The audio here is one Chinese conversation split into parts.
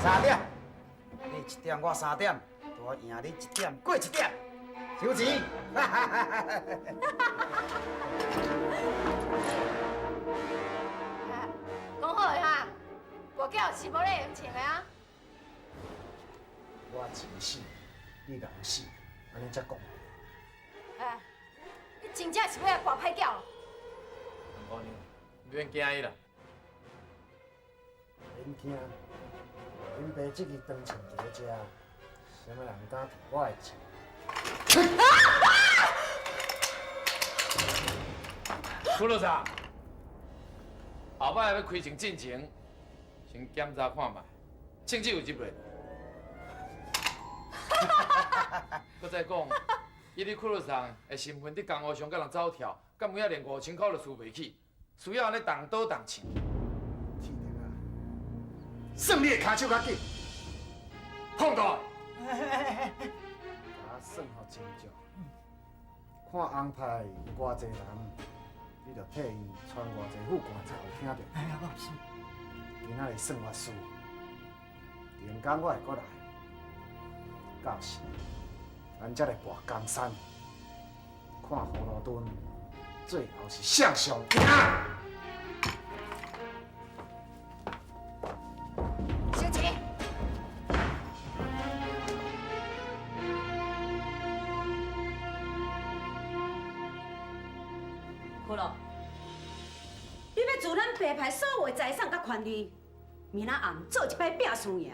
3点，你1点，我3点，我赢你1点过1点，收钱。讲好的哈，大叫是无咧用钱的啊。我钱死，你人死，安尼才讲。哎，你真正是要来跋歹叫？姑娘，免惊伊啦。免惊，恁爸这个当前在遮，什么人敢摕我的钱？副路长，后摆要开庭进前，先检查看卖，证据有入来无？搁再讲，以你副路长的身份，伫江湖上甲人走跳，敢有影连5000块都输袂起，需要安尼动刀动枪。天定啊！算你的骹手较紧，放大！我算好真足，看安排偌济人，你着替伊传偌济副官才有听到。哎呀，我不信。今仔日算我输，连工我会过来。到时，咱才来跋江山，看葫芦墩最后是谁上赢。收钱。好咯，你要自咱爸派所有的财产甲权利，明仔暗做一摆拼输赢。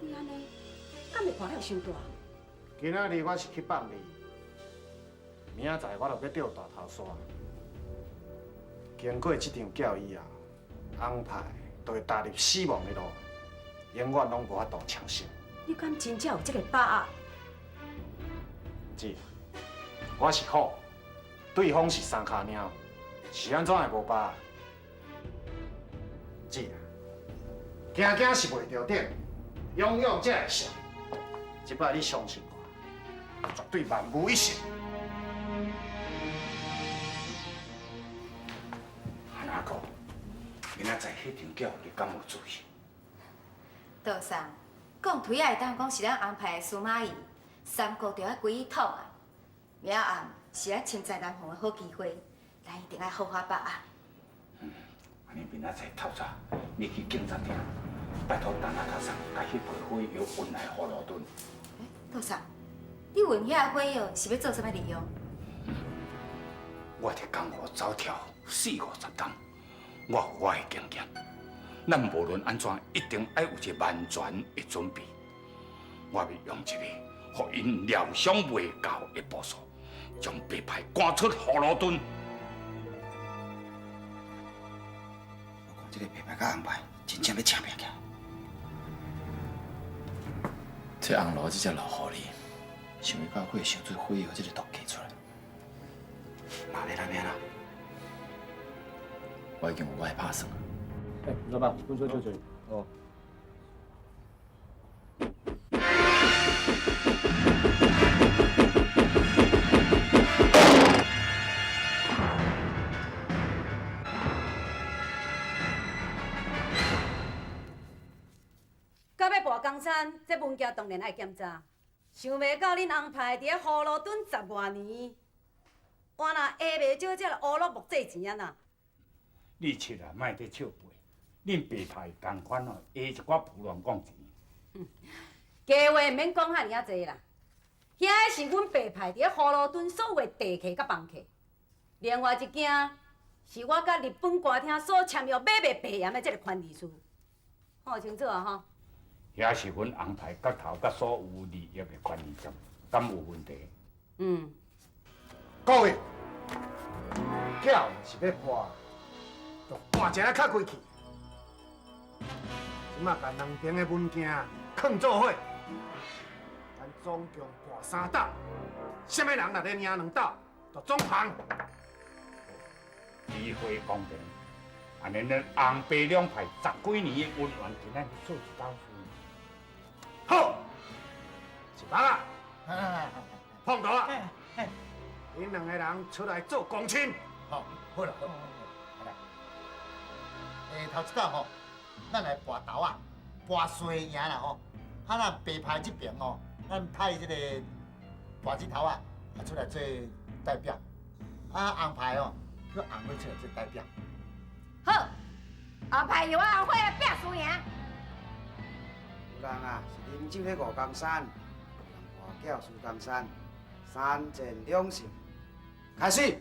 你安尼，敢会看了伤大？今仔日我是去放你，明仔载我就要钓大头鲨。经过这场交易后，安排就会踏入死亡的路，永远拢无法度长生。你敢真正有这个把握？姐，我是虎，对方是三脚猫，是安怎会无把握？姐，行行是袂着顶，勇勇才会胜。这摆你相信我，绝对万无一失。阿哥，明仔载迄场叫你敢有注意？道上讲推也会当讲是咱安排的司马懿，三国就要归伊统啊。明仔暗是咱千载难逢的好机会，咱一定要好好把握。安尼明仔载透早，你去警察厅，拜托陈阿头上甲迄批火药运来葫芦墩。道上，你运遐火药是要做啥物利用？我伫江湖走跳40-50天，我有我的经验。咱无论安怎，一定要有一个万全的准备。我要用一个互因料想袂到的步数，将白派赶出葫芦墩。我看这个白牌甲安排，真正要请命起来。这红罗这只老狐狸，想要到过想出火药这个毒气出来。哪里来命啦？我已经有我的打算。哎，老板，滚出去！哦。到要跋江山，这文件当然爱检查。想袂到恁安排伫咧葫芦墩10多年，我若下袂少，才来乌落木济钱啊呐！你切啊，莫得笑背。恁白派同款哦，下一寡胡乱讲钱。家话免讲遐尔啊济啦，遐个是阮白派伫咧葫芦墩所有的地客甲房客，另外一件是我甲日本歌厅所签约买卖白盐的这个权利书，看清楚啊吼！遐是阮安排角头甲所有利益的权利章，敢有问题？各位，叫是要破，就半只较开去。即马把两边的文件藏做伙，咱总共破3斗，什么人若咧赢2斗，就总行。机会公平，安尼恁红白两派10几年的恩怨，今仔日做一道事。好，一百啊，碰到啊，恁2个人出来做公亲。好，好啦，好啦，头一道吼，咱来拔头啊，拔衰赢啦吼。啊，咱白牌这边哦，咱派这个拔子头啊，出来做代表。啊，红牌哦，叫红花出来做代表。好，后排由我红花来拼输赢。有人啊是啉酒咧五江山，有人跋筊输江山，三战两胜，开始。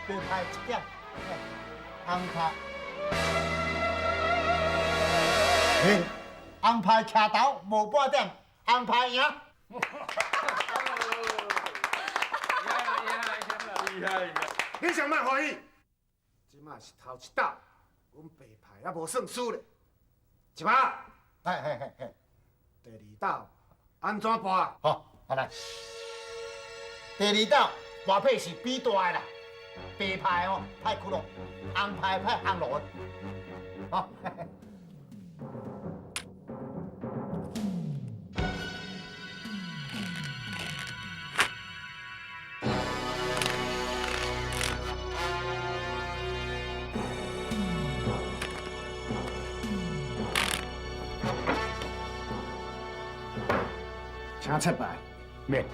白牌一点，红牌。嘿，红牌徛头无半点，红牌赢。厉害！你上莫欢喜，即马是头一道，阮白牌还无算输咧。一把，嘿嘿嘿嘿，第二道安怎拔？好，好来。第二道跋配是比大的啦，白牌哦派骷髅，红牌派红龙。好，嘿嘿。请切牌。免。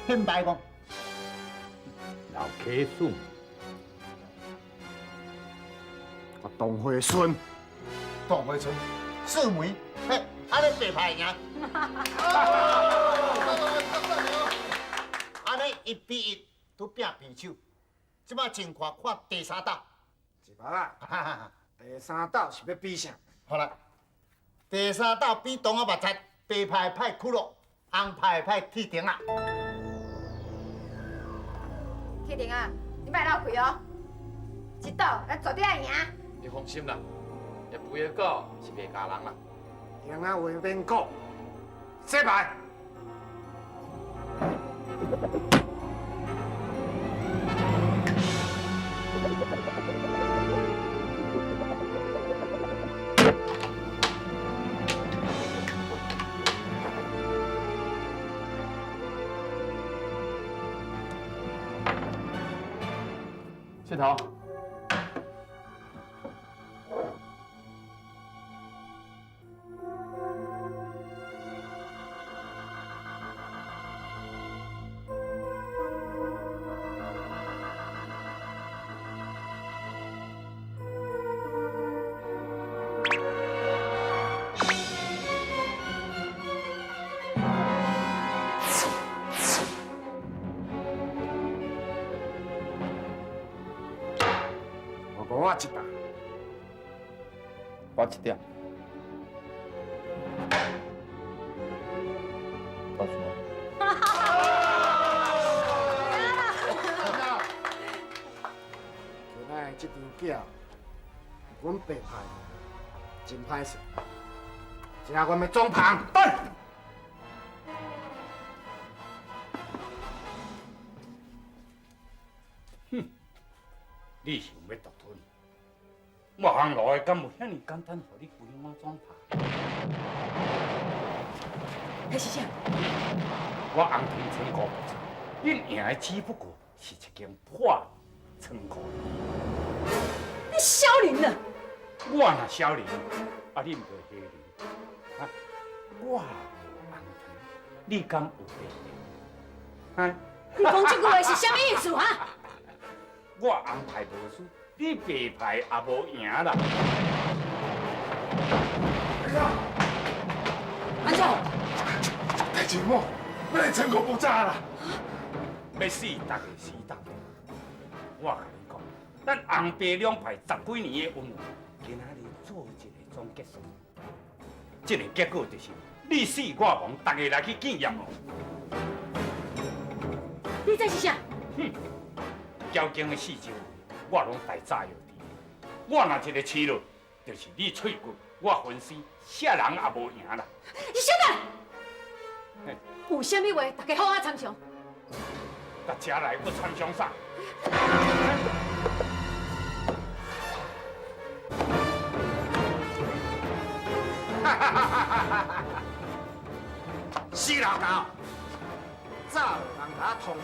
天牌讲，老客顺，我董惠顺，当袂出，四枚，嘿，安尼白牌赢。安尼1比1，都拼平手。即摆情况看第三道。一把啊。第三道是要比啥？好啦，第三道比同我目测，白牌派骷髅，红牌派铁钉啊。铁定啊，你莫闹开哦！这道咱绝对要赢。你放心啦，也不会讲是袂家人啦。赢啊话免讲，洗牌。谢头。我一打，拔一点。拔出来。今仔这张票，阮白牌真歹势，这下阮要装旁。对。你想要独吞？我行路的敢有遐尼简单，互你规晚装拍？迄是啥？我红天村高不错，恁赢的只不过是一间破仓库。你小人了！我若小人，啊，你毋着黑人，啊，我红糖，你敢有白？啊？你讲这句话是啥物意思哈？我红牌无输，你白牌也无赢啦。安怎？大姐夫，咱仓库爆炸啦！要死，大家死斗。我甲你讲，咱红白两派10几年的恩怨，今仔日做一个总结束。这个结果就是你死我亡，大家来去敬业哦。你这是啥？哼，交警的四周，我拢大早就知。我若一个吃落，就是你脆骨，我分尸，啥人也无赢啦。你小等！有啥物话，大家好好参详。到车来，我参详啥？死老狗，早人甲通。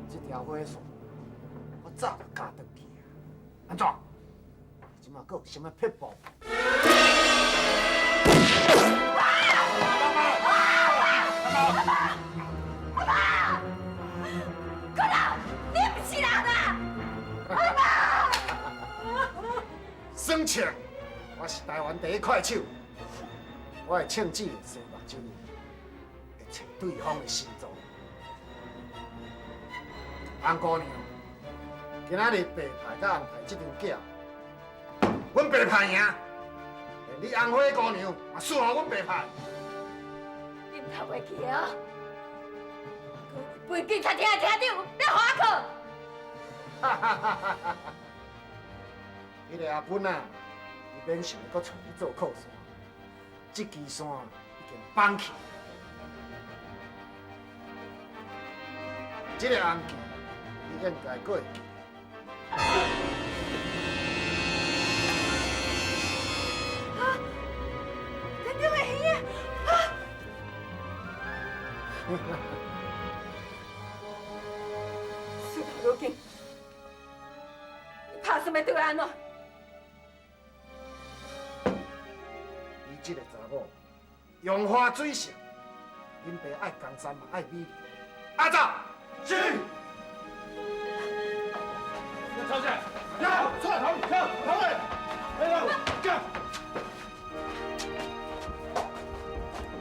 这条火线，我早就加转去啊！安怎？即马阁有啥物撇步？你不是人啊！生庆，我是台湾第一快手，我会称姊的生目睭，会找对方的心脏。红姑娘，今仔日白牌甲红牌这场架，阮白牌赢，连你红花姑娘嘛输互阮白牌。你唔通袂记哦？陪警察厅的厅长要花课。迄个阿本啊，伊免想要搁找你做靠山，这支山已经绑起。这个红旗，你应该搁会记。天长的鱼啊！事到如今，你打算要对我安怎？伊这个查某，用花水性，恁爸爱江山嘛爱美丽。阿走，是。朝鲜，要出来逃，逃嘞！来来，干！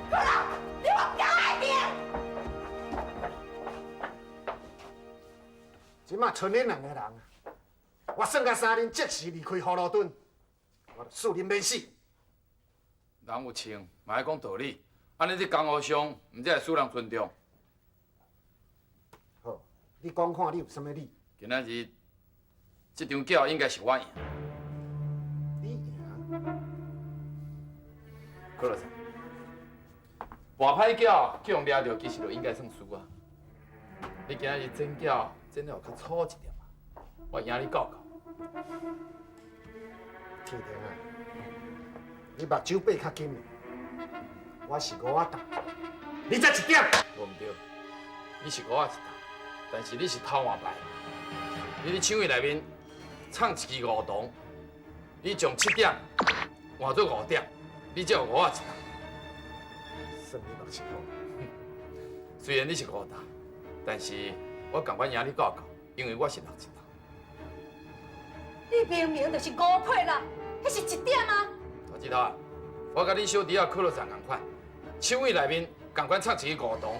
快啦！你往家来点！即马剩恁两个人啊，我算甲三恁即时离开葫芦墩，我就恕恁免死。人有情，嘛爱讲道理。安尼这江湖上，毋才会使人尊重。好，你讲看你有啥物理？今仔日这场叫应该是我赢。你赢？可乐生，跋歹叫叫人抓着，其实就应该算输啊。你今仔日真叫真了较粗一点嘛，我赢你够。天天啊，你目睭闭较紧，我是5仔重，你才1点。无毋对，你是5仔1重，但是你是偷换牌。你伫抢位内面藏一支5筒，你从7点换做5点，你才有5仔1重。算你目睭好。虽然你是5重，但是我同款赢你够，因为我是6重。你明明就是5配啦，迄是1点啊！大指头啊，我甲你小弟啊可乐上同款，手尾内面同款藏一支5筒，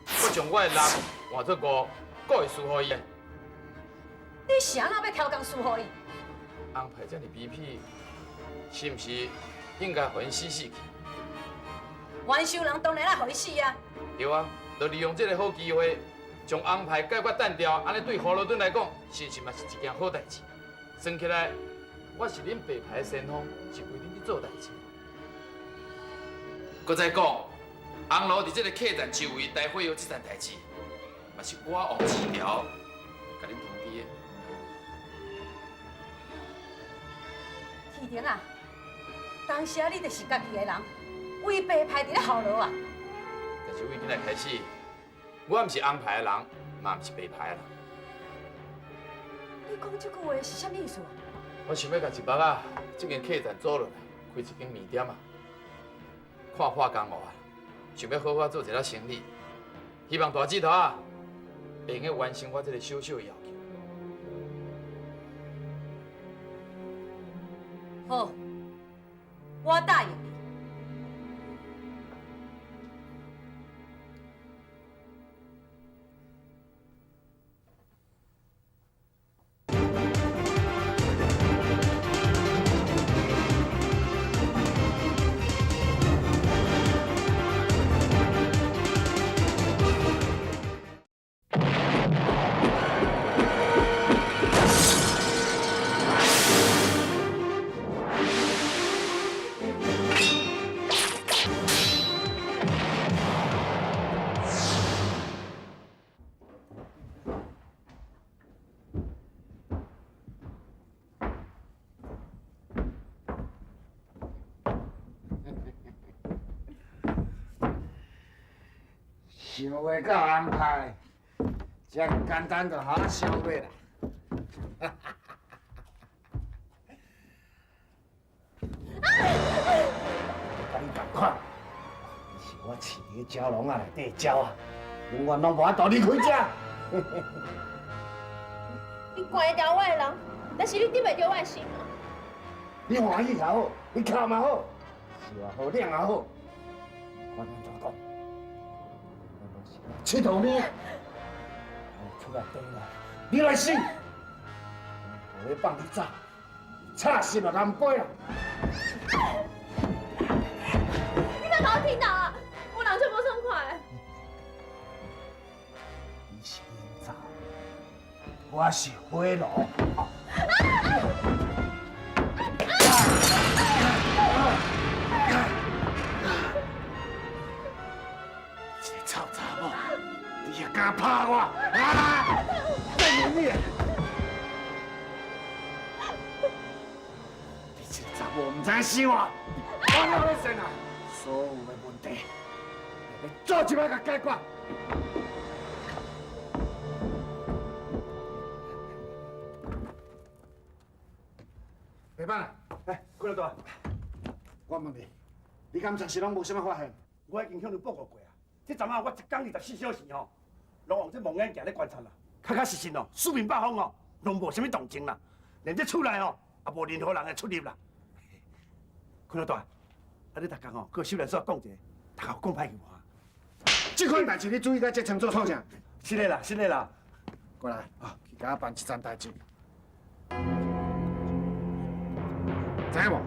我将我的6换做5，阁会输互伊的。你是安怎要挑工输互伊？安排遮尔卑鄙，是毋是应该互因死死去？冤仇人当然爱互伊死啊！对啊，就利用这个好机会，将安排解决单调，安尼对葫芦墩来讲，是是嘛是一件好代志。算起来，我是恁白牌的先锋，是为恁去做代志。搁再讲，红楼伫这个客栈周围待会有这件代志，嘛是我王志条甲恁通知的。天庭啊，当时你就是家己的人，为白派伫咧效劳啊！但是为今仔开始，我毋是安排的人，嘛毋是白牌的人。你讲这句话是啥意思啊？我想要甲一目啊，这间客栈做落来，开一间面店啊，看破江湖啊，想要好好做一下生意，希望大指头啊，会用完成我这个小小的要求。好，我答应你。想话到安排，这简单就好想话啦。甲你同款，是我饲伫蛟笼啊内底蛟啊，永远拢无法度离开这。你管会牢我的人，但是你得袂着我的心啊！你欢喜也好，你哭嘛好，笑也好，冷也好，我安怎讲？我拢是佚佗命，我出来等啦，你来死！我要放你走，插死就难背啦。你莫甲我听到啊！我人就无爽快。你是烟灶，我是火炉。这个臭查某，你也敢拍我？啊！再你！你这个查某唔知死我，我哪会信啊？所有的问题，要做一摆甲解决。白板啊！哎，过来大，我问你，你敢暂时拢无啥物发现？我已经向你报告过啊。这阵啊，我一天24小时吼，拢用这望远镜咧观察啦，确确实实哦，四面八方哦，拢无啥物动静啦，连这厝内哦，也无任何人会出入啦。看大，啊你逐工哦，搁收来煞讲者，逐工讲歹去我。这款代志你注意甲这清楚创啥？是的啦，是的啦。过来啊，去甲我办一件代志。知影无？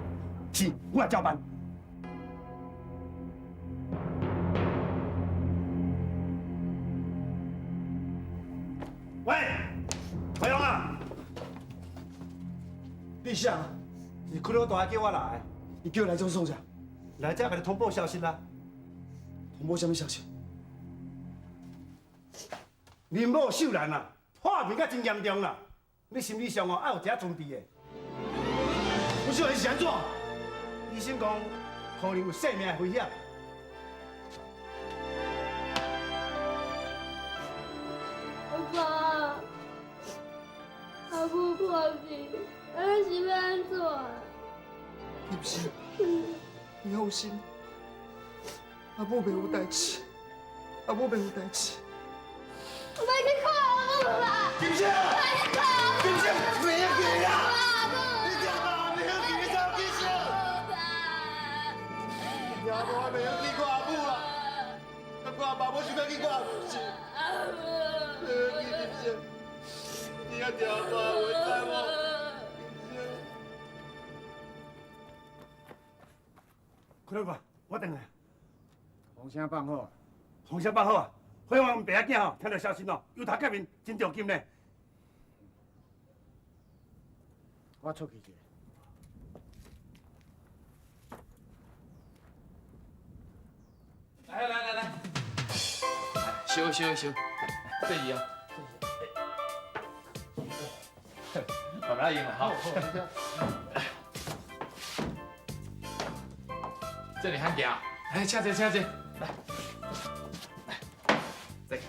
是，我会照办。喂，辉龙啊！你啥？是坤老大叫我来，你叫来做创啥？来这甲你通报消息啦。通报什么消息？林某秀兰啊，破病甲真严重啦，你心理上哦要有一下准备的。我秀兰是安怎？医生讲可能有生命危险。爸，阿母破病，咱是要安怎？你不是，你放心，阿母袂有代志，阿母袂有代志。我要去看阿母啦！金星，金星，袂要去啦！你听嘛，袂要去，你走金星。你听我袂要去看阿母啦，阿看阿爸，我想要去看阿母是。袂要去金星，你要听我，我知无？坤老大，我等下。风声放好，风声放好啊！辉煌爸仔囝吼，听到消息哦，由头革面真着急呢。我出去去。来，收，这里啊，慢慢赢了哈。这里喊行，来，请坐，来，再见。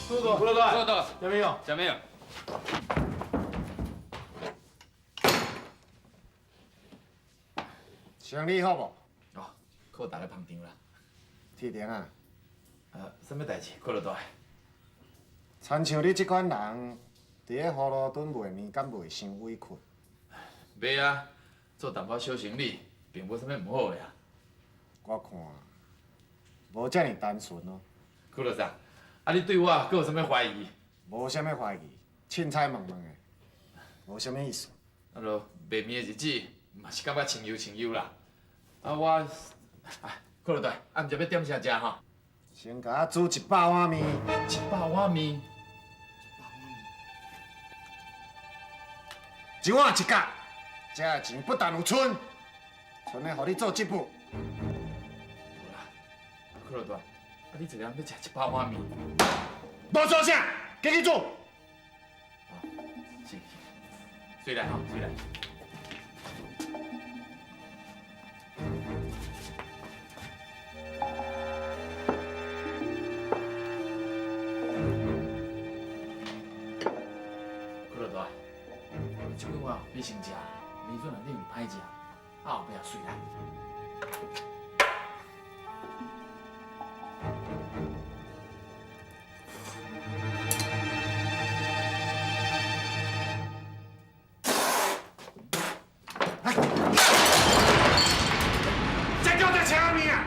胡老胡老大，有没有？下面有。生理好无？哦，靠大家捧场啦。铁定啊！什么代志？胡老大？亲像你这款人，伫咧葫芦墩卖面，敢袂伤委屈？袂啊，做淡薄小生意，并无啥物唔好的啊。我看无遮尔单纯哦。胡老大，啊，你对我阁有啥物怀疑？无啥物怀疑，凊彩问问的，无啥物意思。啊，落卖面的日子，嘛是感觉清幽啦。啊，我，胡老大，啊，毋知要点啥食吼？先甲我煮100碗面。100碗面。一碗一角，这个钱不但有剩，剩的互你做这步。好啦，胡老大，啊，你一个人要食100碗面？无做啥，继续做。是，随来吼，随来。胡老大，这几碗你先食，面准内底有歹食，啊后壁随来。这叫做请面啊！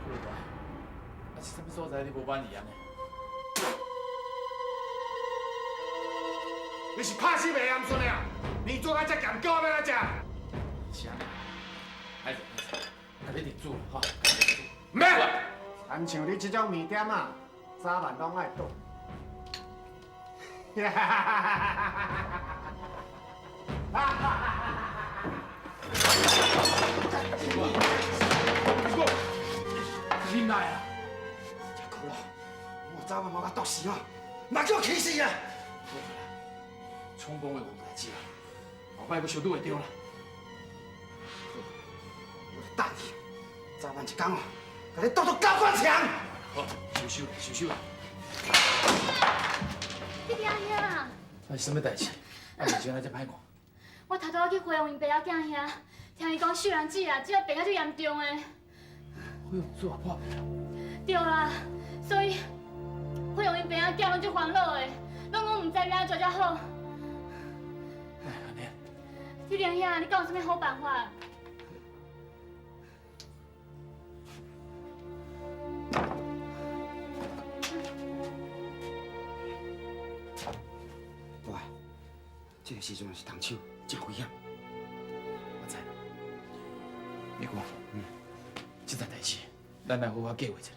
胡老大，啊是啥物所在你无满意安尼？你是拍死袂鹌鹑的啊！面做甲这咸狗要来食？是安尼，歹势，甲你定住吼。唔免，亲像你这种面点啊，早晚拢爱倒。哈哈哈哈哈哈！你哪呀？这苦了，我早晚把我毒死哦，嘛叫我气死啊！冲动的无代志啦，后摆要小拄会着啦。我来答你，早晚一天哦，甲你剁到高官墙。好，收手啦，收手啦。你听兄，啊是什么代志？啊，面前安尼歹看。我头拄去花红因爸仔囝遐，听伊讲秀兰姐啊，即个病啊最严重的。哎呦，做阿破病。对啦，所以花红因爸仔囝拢足烦恼的，拢讲唔知要安怎才好。哎，安尼。你听兄，你敢有啥物好办法？喂，这个时阵是动手，真危险。我知。你讲，这件代志，咱来好好计划一下。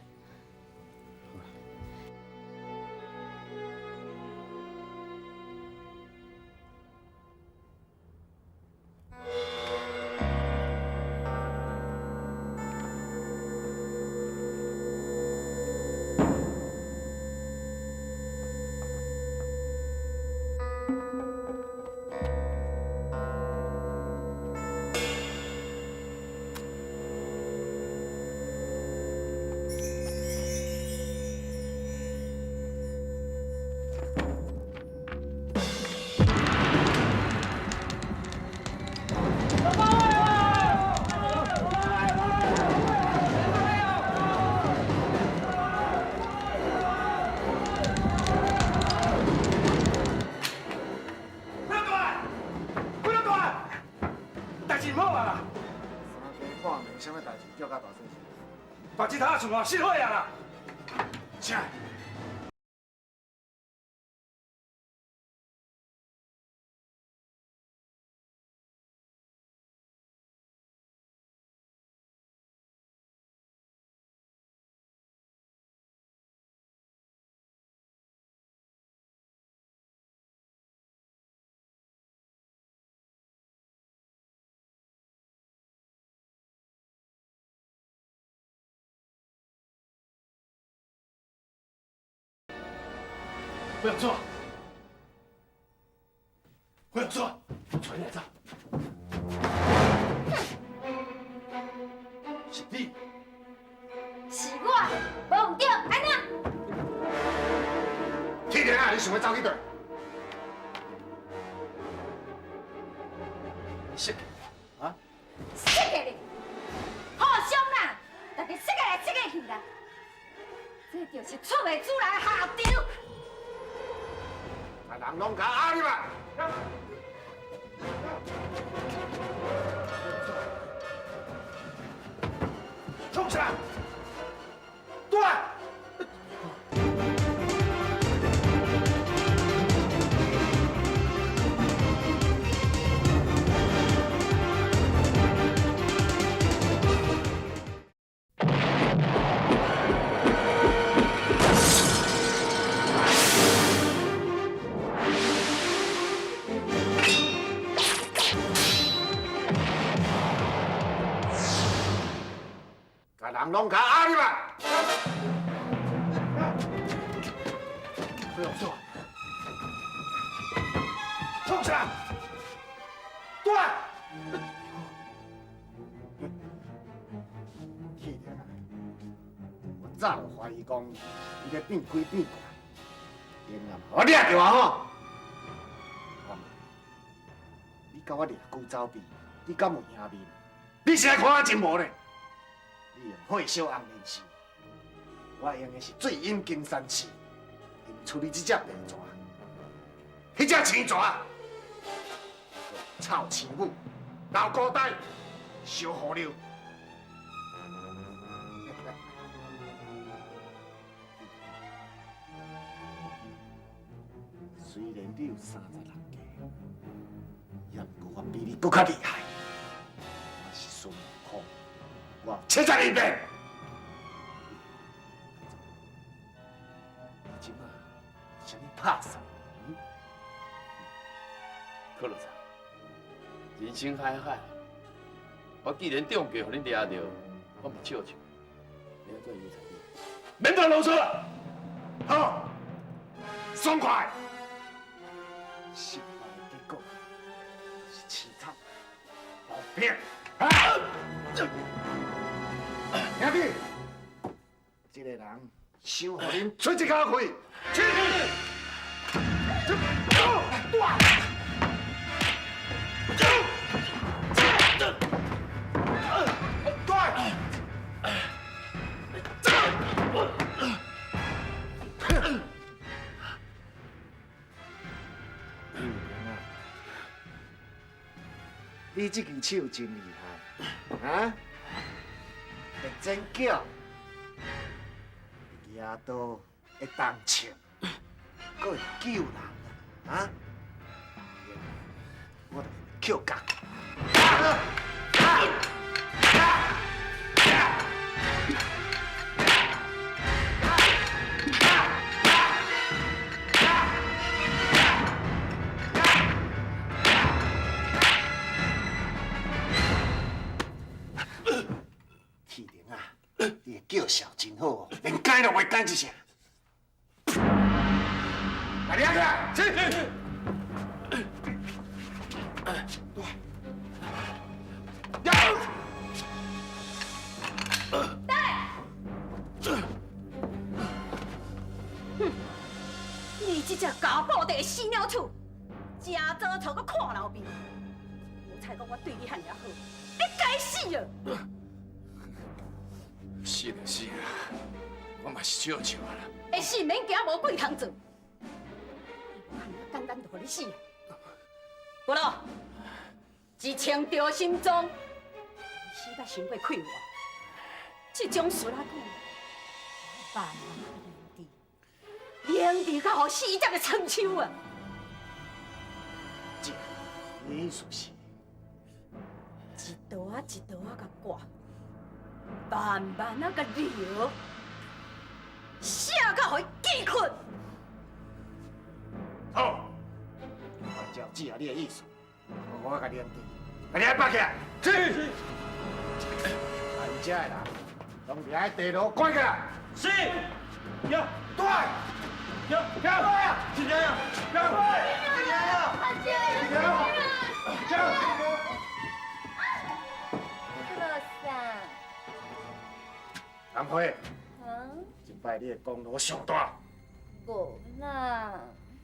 什么代志叫甲大声？把这头厝哦，失火啊啦！请。不要做，不要做，传来这。是你。是我，无唔对，安怎？铁莲啊，你想要走去倒？是啊？死个你！好凶啦！大家死个来，死个去啦！这就是出卖主人的下场。啊，人拢甲压你嘛！冲起来！对！甲人拢甲压你嘛！不要说，冲起来！对！铁莲啊，我早就怀疑讲，伊咧变鬼变怪，因啊，我掠着啊吼！我问你甲我掠久走比，你敢有赢面？你是来看我真无呢？你用火烧红莲丝，我用的是最阴金山刺，引出你这只病蛇，迄只青蛇，臭青母，老古代，烧河流。虽然你有30人家，也不过我比你更较厉害。我是孙悟空。我72遍。你今嘛是啥物拍算？可乐茶，人生海海，我既然中计互恁抓到，我咪笑笑。你要做有才艺，免得啰嗦了。好，爽快。失败的结果是凄惨，后边。兄弟，这个人想互恁出一口气，去！你这支手真厉害，啊！会剪脚，举刀会动枪，搁会救人，啊！我就扣角。铁莲啊，你的叫嚣真好哦，连改都袂改一声。来，你啊，去！你这只家暴的死鸟鼠，真早朝我看老病。我才讲我对你遐尔好，你该死了！死就死啦，我嘛是笑笑啦。会死免惊无鬼通做，简单就互你死。不咯，一枪掉心中，死甲心过快活。这种事来讲，万万连地甲互死才会成手啊！这意思是一刀啊一刀啊甲割，慢慢啊甲撩，写甲互伊记困。好，按照只下你的意思，我甲连地，把你绑起来。是。啊，你这的人，拢伫地牢关起来。是。有。对。有。今天呀。有。今天呀。乐山，安徽，嗯，这摆你的功劳上大。无啦，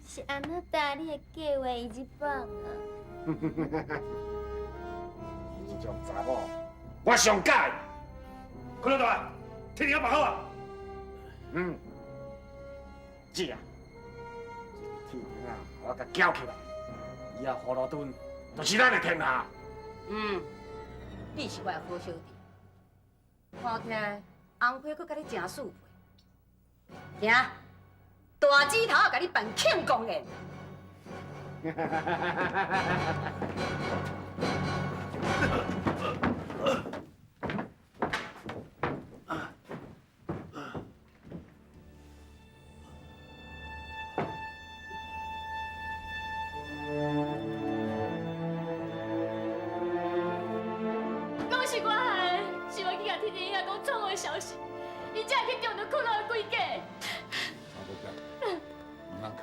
是安怎答你的计划一棒啊？这种查某，我上介。看得大，天天办好啊。是啊，这个天庭啊，我甲搅起来，以后葫芦墩就是咱的天下。你是我的好小弟，看起来红花佫甲你真输配。行，大指头甲你办庆功宴。恭喜我孩，是我去甲天天遐讲错误的消息，伊才会去中到骷髅的规矩。查某囝，唔通哭。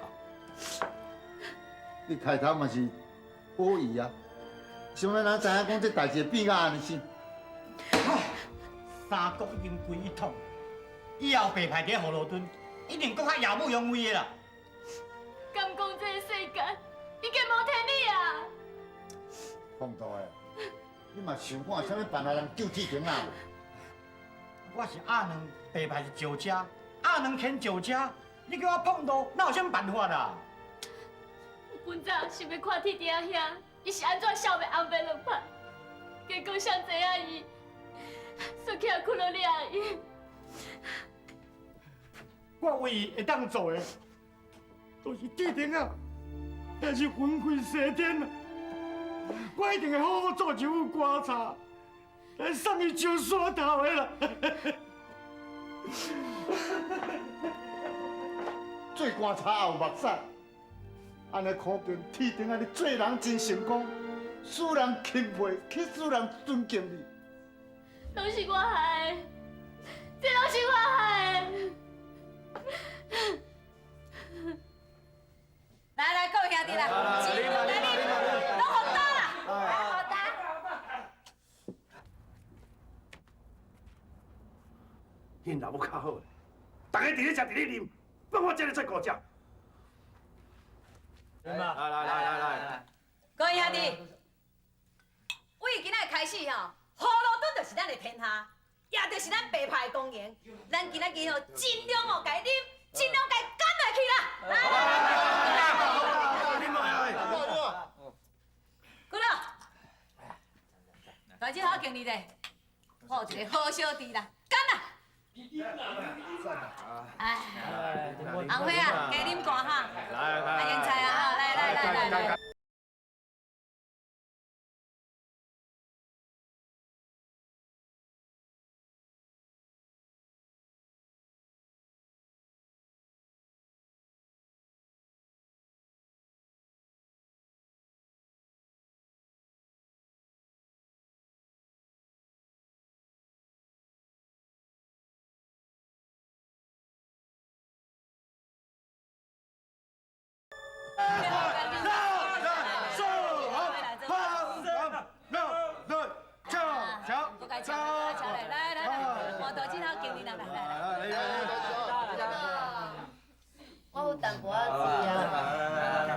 你开头嘛是好意啊，想要人知影讲这代志变到安尼先。三国已经归一统，以后白派伫葫芦墩，一定更较耀武扬威的啦。敢讲这个世界已经无天理啊！风度的，你嘛想看啥物办法通救天庭啊？我是阿两，白派是酒家，阿两牵酒家，你叫我碰到，哪有啥办法啦？我本早想要看天地遐，伊是安怎消灭红白两派，结果谁知影伊，煞去骷髅掠伊。我唯一会当做的，就是天庭啊，但是魂飞西天啊！我一定会好好做一副观察，来送伊上山头的啦。做观察也有目屎，安尼可见天庭啊！你做人真成功，使人钦佩，去使人尊敬你。拢是我害的，这拢是我害的。来，各位兄弟啦，姊妹来你，拢好打啦，好打。因老母较好，大家伫咧食，伫咧啉，帮我这个再顾食。来，各位兄弟，为今仔开始吼，葫芦墩就是咱的天下，也就是咱白派的公园。咱今仔日吼，尽量哦，甲伊啉，尽量甲伊干落去啦。过来，大姐好敬你咧，我有一个好小弟啦，干啦！哎，红花啊，加啉汗哈。来，英才啊，来。我有淡薄仔钱啊，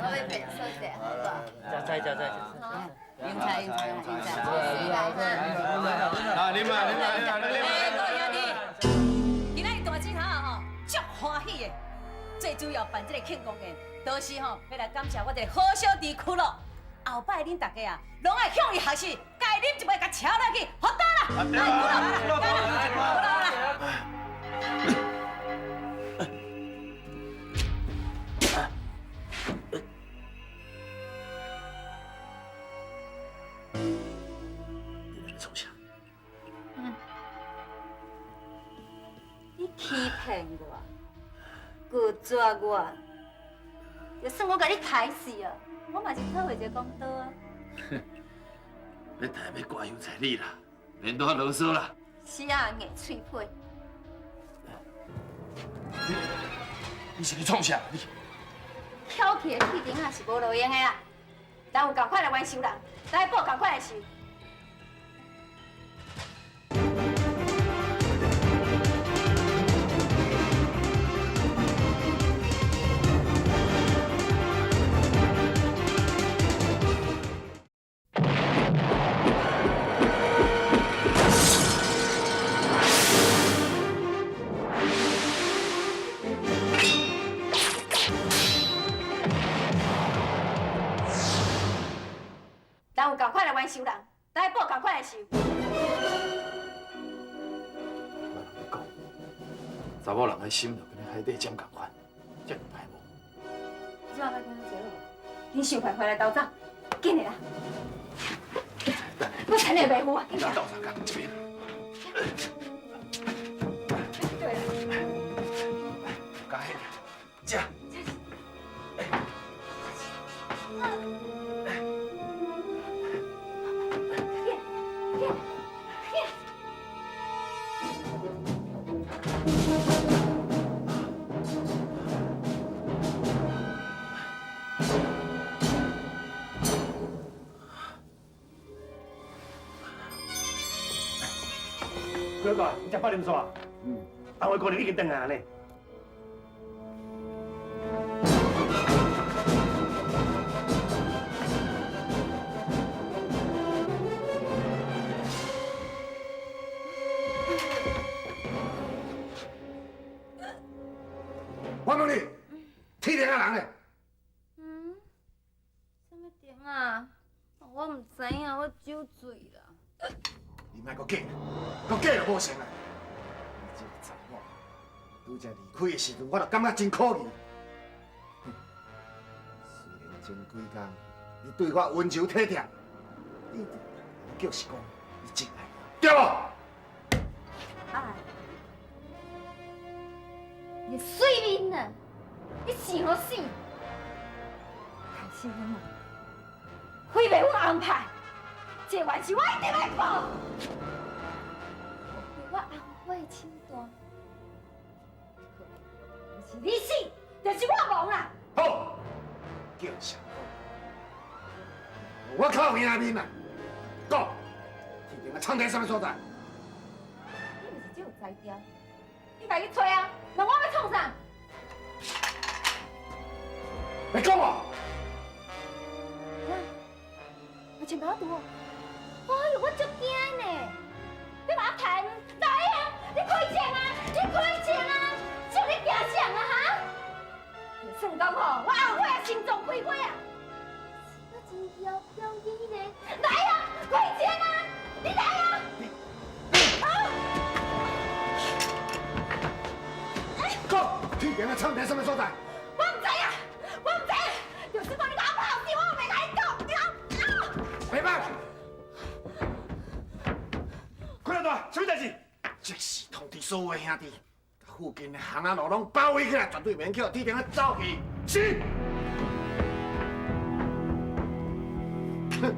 我要变数者，好不好？再。英才。你们。各位兄弟，今仔日大姊头啊吼，足欢喜的。最主要办这个庆功宴，就是吼要来感谢我这个好小弟骷髅。后摆恁大家啊，拢爱向伊学习，该啉一杯，甲敲落去，好打啦！你欺骗我，搁抓我，就算我甲你开死啊，我嘛是讨回一个公道啊！要台要挂油彩你啦，免多啰嗦啦。是啊，硬脆皮。你是去创啥？你挑起的铁钉啊是无路用的啦，但有共款的冤仇人，咱要报共款的仇。查某人的心就跟你海底针共款，遮尔歹无。即马该讲坐落，你想快回来斗走，紧的啦！我等你袂赴啊！你斗啥讲这边？对啦，加迄个，这。哥哥，你食饱啉煞？阿伟姑娘已经回来呢。我问你，天顶啊人嘞？什么顶啊？我唔知影，我酒醉啦。你莫搁假，搁假就无成啊！你这个查某，拄则离开的时阵，我就感觉真可疑。虽然前几工你对我温柔体贴，你就是讲你真爱我，对无？爱，你水面啊！你想好死？开心了吗？毁灭我安排，这完是我一定会报。我安排的手段，不是你死，就是我亡啦。好，叫上好。我靠兄面啊！讲，天顶啊藏在什么所在？你不是只有才调，你家己找啊！那我要创啥？你讲我。我前把我堵哦！哎呦，我足惊呢！你把我抬，来啊！你开枪啊！你开枪啊！叫你惊啥啊哈？你算讲吼，我后悔啊，心脏开火啊！我真飘飘你呢！来啊！开枪啊！你来啊！讲，天顶啊藏在什么所在？我唔知啊！我唔知，就是讲你安排好事，我袂甲你讲，袂歹，快大，什么代志？这是通知所有的兄弟，把附近的巷仔路拢包围起来，绝对免去天顶啊走去。是。哼。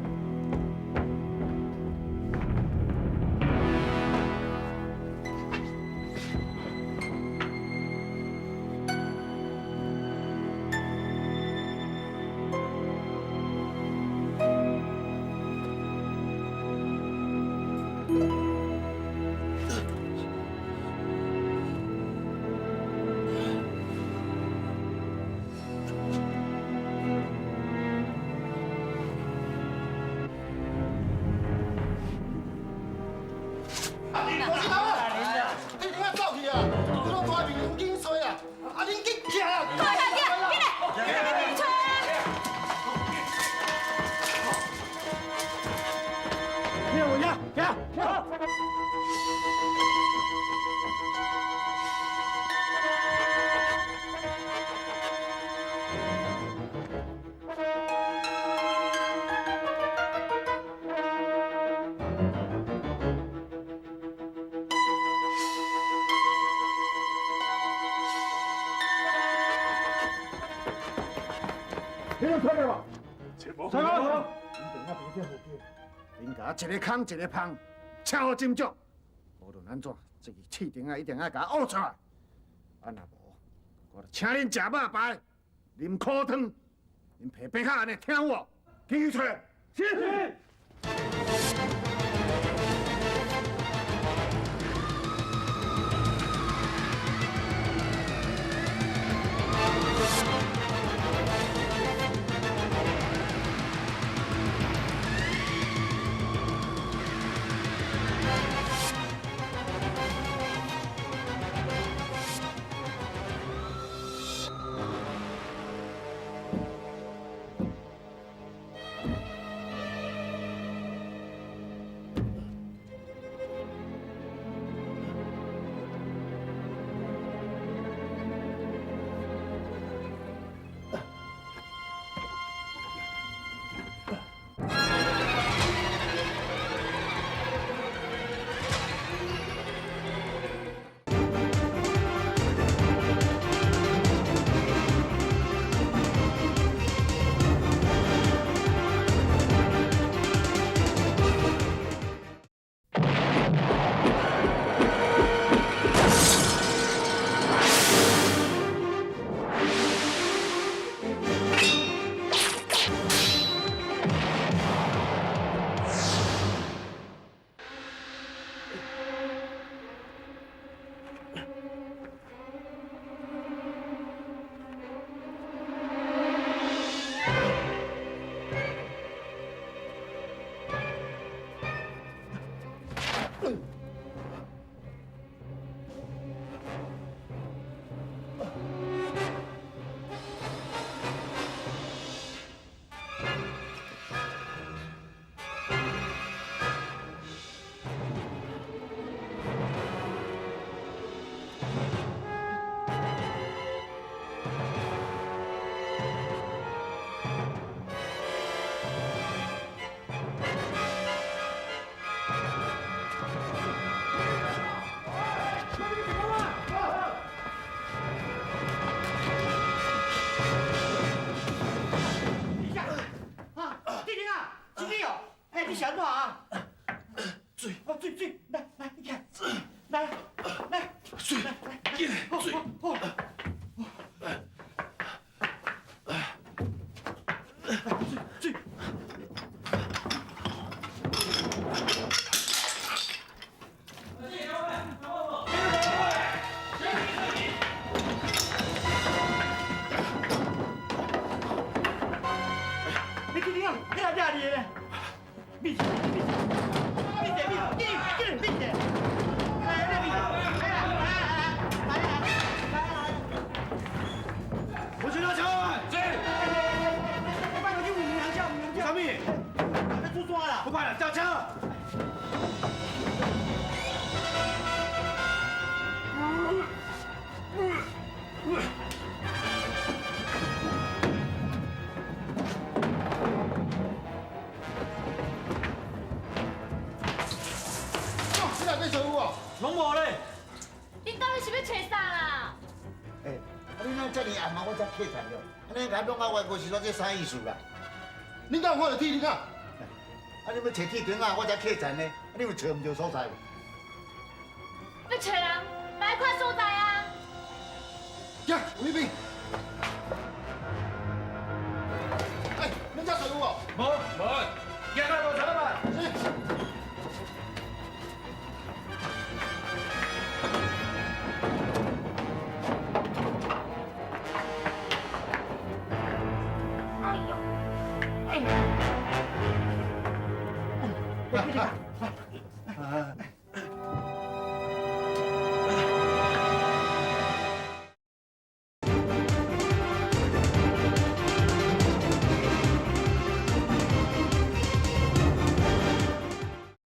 你要出来吧？出来！恁甲一个空一个胖，请好斟酌。无论安怎，这个气顶啊一定要甲我挖出来。啊若无，我就请恁食肉排、啉苦汤，恁皮白卡安尼听我，紧去出来。是。来，来，水，进来，水。水。你今天你哪里咧？闭嘴！闭嘴！闭嘴！我去拿枪！是。我派我去五娘家，什么？被出抓了！不怕了，交枪！你哪个错误哦？拢无咧。你到底是要找啥啦？哎，你哪遮尔暗啊？我才客菜了。安尼甲弄啊，我无是说这啥意思啦？你敢有看到铁钉啊？啊，你要找铁钉啊？我才客栈呢，你有找唔着所在？要找人，来看所在啊！呀，有那边。哎，恁遮错误哦？无，行啊，无错嘛。是。哎呀！